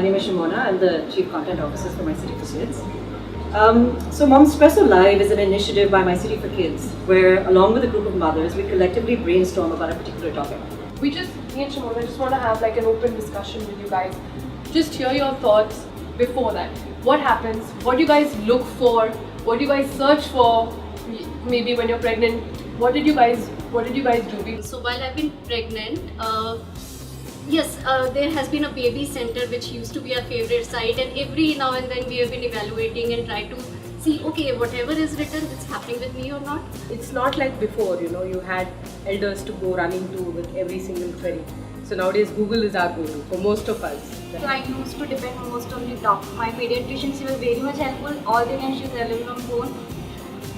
My name is Shimona. I'm the Chief Content Officer for My City for Kids. So Momspresso Live is an initiative by My City for Kids, where along with a group of mothers, we collectively brainstorm about a particular topic. Me and Shimona just want to have like an open discussion with you guys. Just hear your thoughts before that. What happens? What do you guys look for? What do you guys search for? Maybe when you're pregnant, what did you guys do? So while I've been pregnant, yes, there has been a baby center which used to be our favorite site, and every now and then we have been evaluating and try to see, okay, whatever is written, it's happening with me or not. It's not like before, you had elders to go running to with every single query. So nowadays Google is our go-to for most of us. So I used to depend most on the doctor. My pediatrician, she was very much helpful. All the time she was available on phone.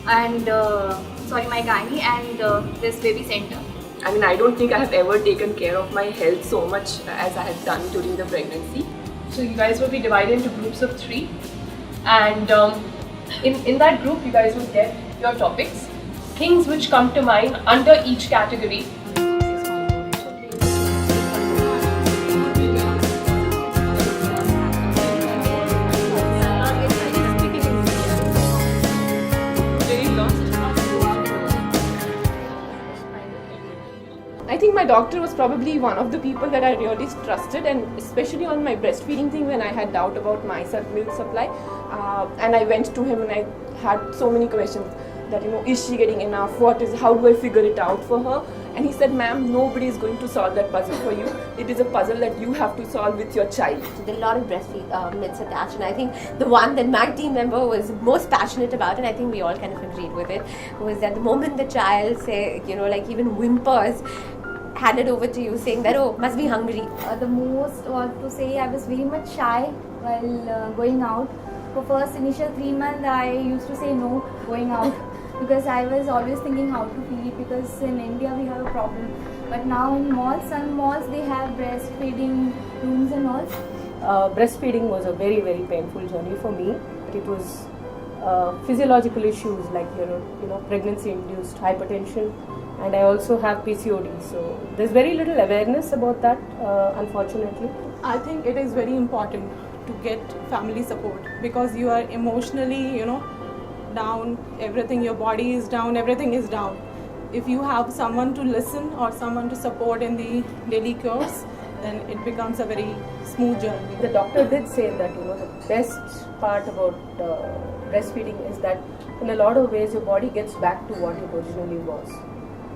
And my gynae and this baby center. I mean, I don't think I have ever taken care of my health so much as I had done during the pregnancy. So you guys will be divided into groups of 3, and in that group you guys will get your topics, things which come to mind under each category. I think my doctor was probably one of the people that I really trusted, and especially on my breastfeeding thing when I had doubt about my milk supply, and I went to him and I had so many questions that, is she getting enough, how do I figure it out for her? And he said, ma'am, nobody is going to solve that puzzle for you. It is a puzzle that you have to solve with your child. There are a lot of breastfeed myths attached, and I think the one that my team member was most passionate about, and I think we all kind of agreed with it, was that the moment the child even whimpers, hand it over to you saying that, oh, must be hungry. The most, what to say, I was very much shy while going out. For first initial 3 months, I used to say no going out because I was always thinking how to feed, because in India we have a problem. But now in malls, some malls they have breastfeeding rooms and all. Breastfeeding was a very, very painful journey for me. It was physiological issues like pregnancy-induced hypertension, and I also have PCOD. So there's very little awareness about that, unfortunately. I think it is very important to get family support, because you are emotionally, down, your body is down, everything is down. If you have someone to listen or someone to support in the daily course, then it becomes a very smooth journey. The doctor did say that the best part about breastfeeding is that in a lot of ways your body gets back to what it originally was.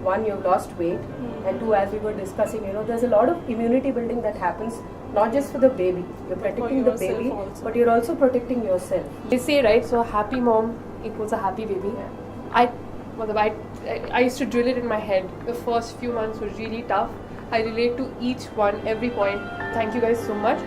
One, you've lost weight, and 2, as we were discussing, there's a lot of immunity building that happens, not just for the baby. You're protecting the baby, but you're also protecting yourself. They say, right, so a happy mom equals a happy baby. Yeah. I used to drill it in my head. The first few months were really tough. I relate to each one, every point. Thank you guys so much.